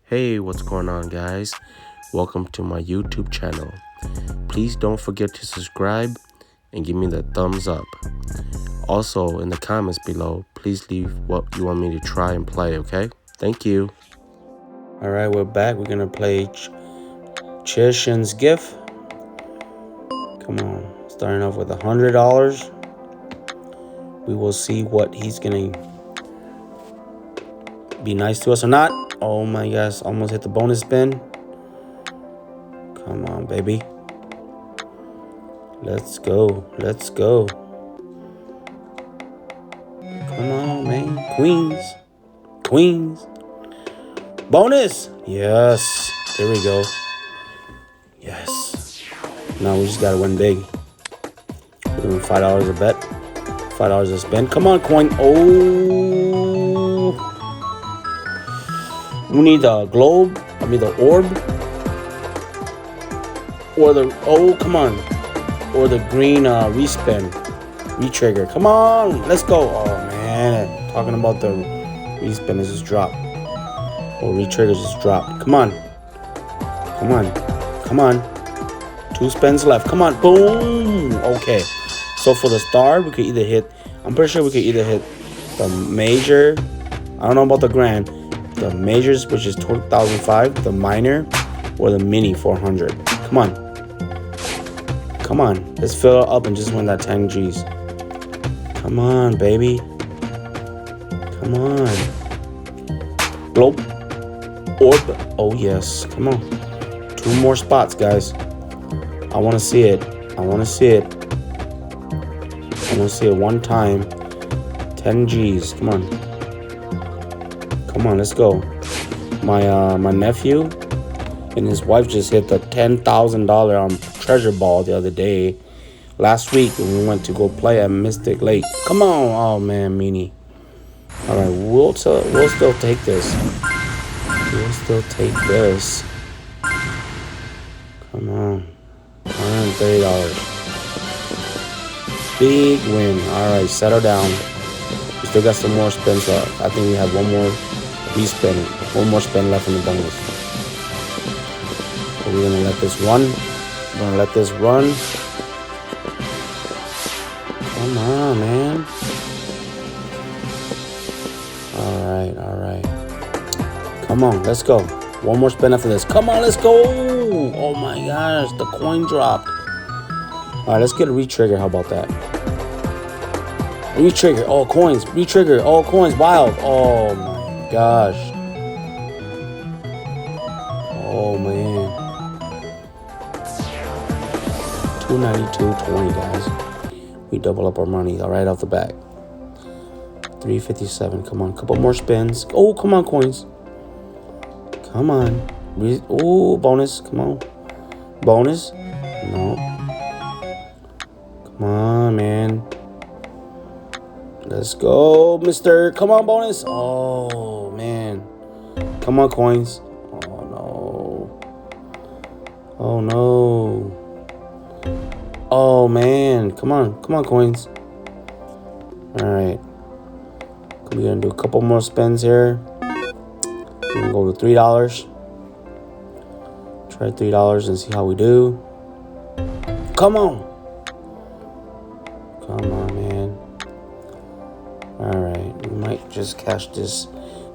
Hey, what's going on, guys? Welcome to my YouTube channel. Please don't forget to subscribe and give me the thumbs up. Also, in the comments below, please leave what you want me to try and play, okay? Thank you. All right, we're back. We're going to play Tsai Shen'S gift. Come on. Starting off with $100. We will see what he's going to be nice to us or not. Oh my gosh, almost hit the bonus spin. Come on, baby. Let's go. Let's go. Come on, man. Queens. Queens. Bonus. Yes. There we go. Yes. Now we just got to win big. We're doing $5 a bet. $5 a spin. Come on, coin. Oh. We need the globe. I mean the orb. Or the, oh, come on. Or the green respin. Retrigger. Come on. Let's go. Oh, man. Talking about the respin is just dropped. Or retrigger just dropped. Come on. Come on. Come on. 2 spins left. Come on. Boom. Okay. So for the star, we could either hit, I'm pretty sure we could either hit the major. I don't know about the grand. The majors, which is 2005, the minor, or the mini 400. Come on. Come on. Let's fill it up and just win that 10 G's. Come on, baby. Come on. Globe. Orb. Oh, yes. Come on. 2 more spots, guys. I want to see it. I want to see it. I want to see it one time. 10 G's. Come on. Come on, let's go. My nephew and his wife just hit the $10,000 treasure ball the other day. Last week when we went to go play at Mystic Lake. Come on. Oh, man, meanie. All right, we'll still take this. We'll still take this. Come on. $130. Big win. All right, settle down. We still got some more spins left. I think we have one more respin. One more spin left in the bonus. So we're going to let this run. We're going to let this run. Come on, man. All right. Come on, let's go. One more spin after this. Come on, let's go. Oh my gosh, the coin dropped. All right, let's get a retrigger. How about that? Retrigger, all coins. Retrigger, all coins. Wild. Oh my gosh. Oh man. 292.20, guys. We double up our money right off the bat. 357. Come on, couple more spins. Oh, come on, coins. Come on. Oh, bonus. Come on. Bonus. No. Come on, man. Let's go, mister. Come on, bonus. Oh, man. Come on, coins. Oh, no. Oh, no. Oh, man. Come on. Come on, coins. All right. We're going to do a couple more spins here. We're going to go to $3. Try $3 and see how we do. Come on. Come on, man. All right. We might just cash this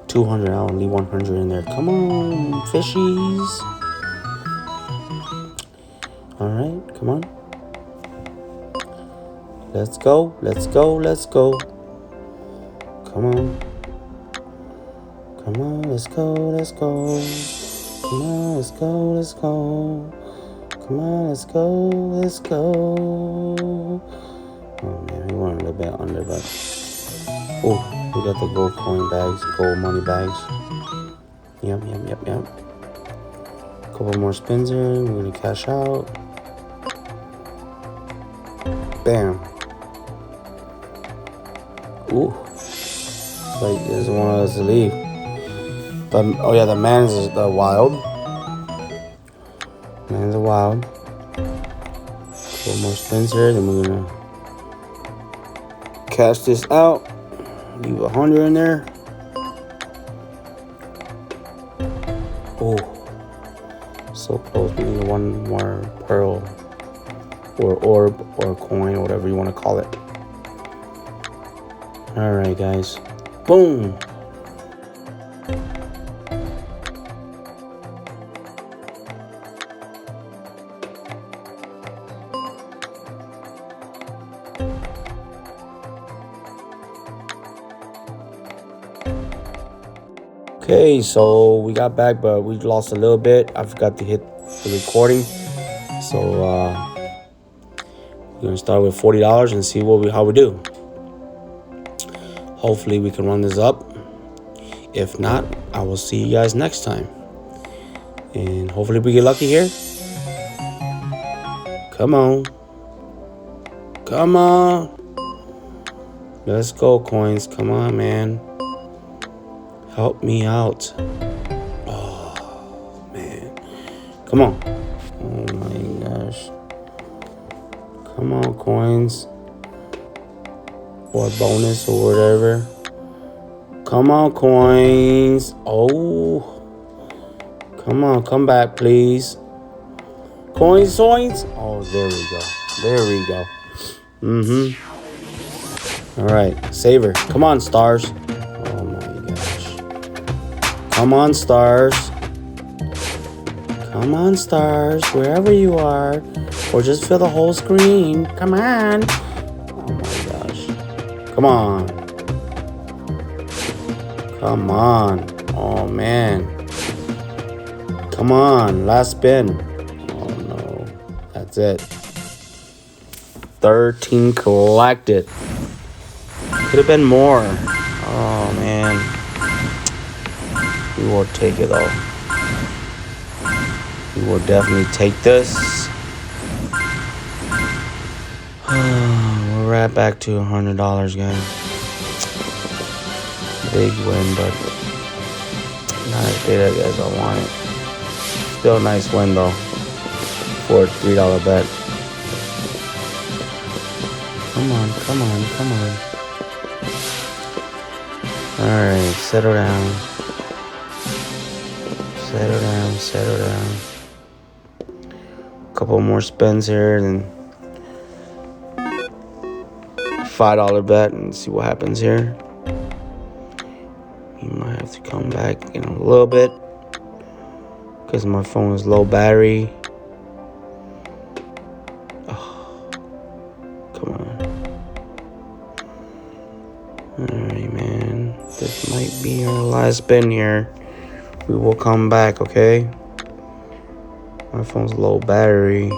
200 out and leave 100 in there. Come on, fishies. All right. Come on. Let's go. Let's go. Let's go. Come on. Come on, let's go, let's go. Come on, let's go, let's go. Come on, let's go, let's go. Oh man, we went a little bit under, but oh, we got the gold coin bags, gold money bags. Yep. Couple more spins here. We're gonna cash out. Bam. Ooh. Like, he doesn't want us to leave. Oh yeah, the man's the wild. Man's a wild. Couple more spins here, then we're gonna cash this out. Leave 100 in there. Oh, so close. We need one more pearl or orb or coin, or whatever you want to call it. All right, guys. Boom. Okay, so we got back, but we lost a little bit. I forgot to hit the recording. So we're gonna start with $40 and see how we do. Hopefully we can run this up. If not, I will see you guys next time. And hopefully we get lucky here. Come on. Come on. Let's go, coins. Come on, man. Help me out. Oh, man. Come on. Oh, my gosh. Come on, coins. Or bonus or whatever. Come on, coins. Oh. Come on, come back, please. Coins. Oh, there we go. There we go. All right, saver. Come on, stars. Oh my gosh. Come on, stars. Come on, stars. Wherever you are, or just fill the whole screen. Come on. Oh my gosh. Come on. Come on. Oh man. Come on, last spin. Oh no, that's it. 13 collected. Could have been more. Oh man. We will take it though. We will definitely take this. We're right back to $100, guys. Big win, but not as big as I wanted. Still a nice win though for a $3 bet. Come on, come on, come on. Alright, settle down. Settle down, settle down. Couple more spins here and $5 bet and see what happens here. You might have to come back in a little bit because my phone is low battery. Oh, come on. Alright, man. This might be our last spin here. We will come back, okay? My phone's low battery.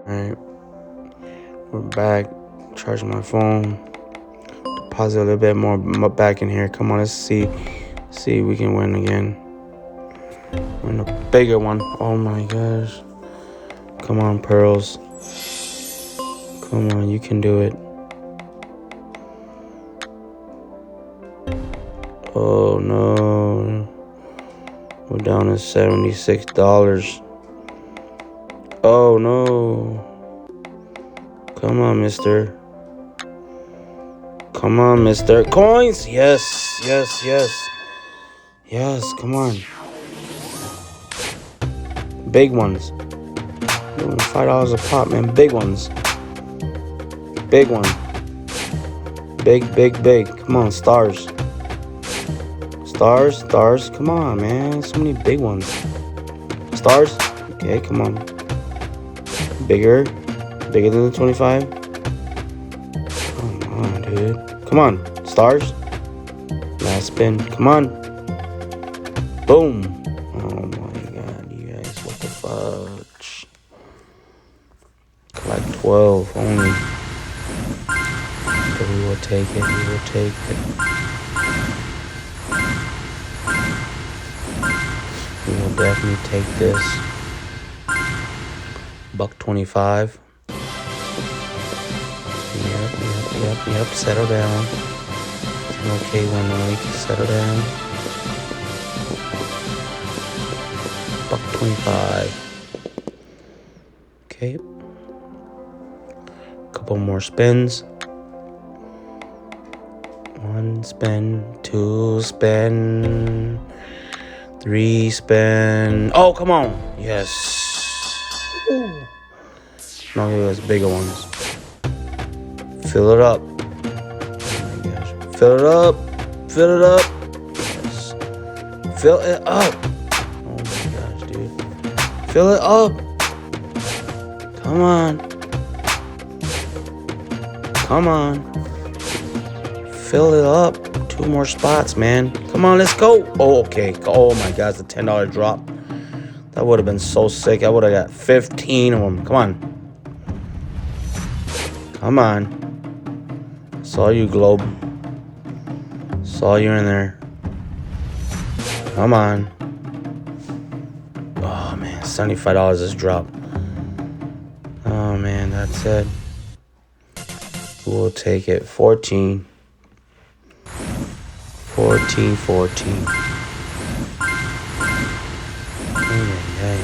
Alright. We're back. Charge my phone. Deposit a little bit more back in here. Come on, let's see if we can win again. Win a bigger one. Oh my gosh. Come on, pearls. Come on, you can do it. Oh no. We're down to $76. Oh no. Come on, mister. Come on, mister. Coins! Yes, yes, yes. Yes, come on. Big ones. $5 a pop, man. Big ones. Big one. Big, big, big. Come on, stars. Stars, stars. Come on, man. So many big ones. Stars. Okay, come on. Bigger. Bigger than the 25. Come on, dude. Come on. Stars. Last spin. Come on. Boom. Oh my god, you guys. What the fudge? Collect 12 only. But we will take it. We will take it. We will definitely take this. $1.25. Yep. Settle down. Okay, when we can settle down. $1.25. Okay. Couple more spins. 1 spin, 2 spin, 3 spin. Oh, come on. Yes. Ooh. No, those bigger ones. Fill it up. Oh my gosh. Fill it up. Fill it up. Yes. Fill it up. Oh my gosh, dude. Fill it up. Come on. Come on. Fill it up. 2 more spots, man. Come on, let's go. Oh, okay. Oh my gosh, the $10 drop. That would have been so sick. I would have got 15 of them. Come on. Come on. Saw you, Globe. Saw you in there. Come on. Oh, man. $75 just dropped. Oh, man. That's it. We'll take it. 14. 14. Hey.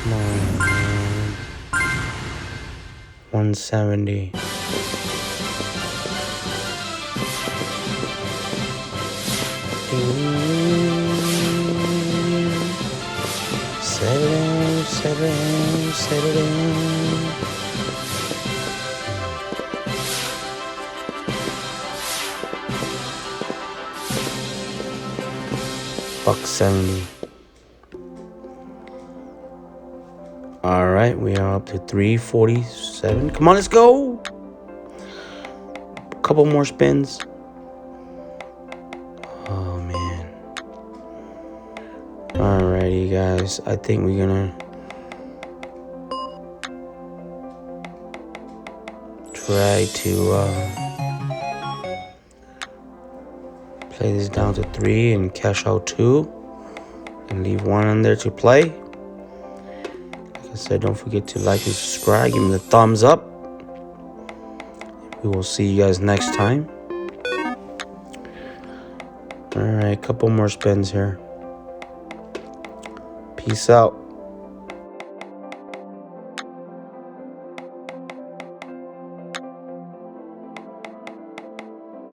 Come on, man. 170. Set it in. $1.70. All right, we are up to 347. Come on, let's go. A couple more spins. Oh man. Alrighty, guys. I think we're gonna try to play this down to 3 and cash out 2 and leave 1 on there to play. Like I said, don't forget to like and subscribe. Give me the thumbs up. We will see you guys next time. Alright, couple more spins here. Peace out.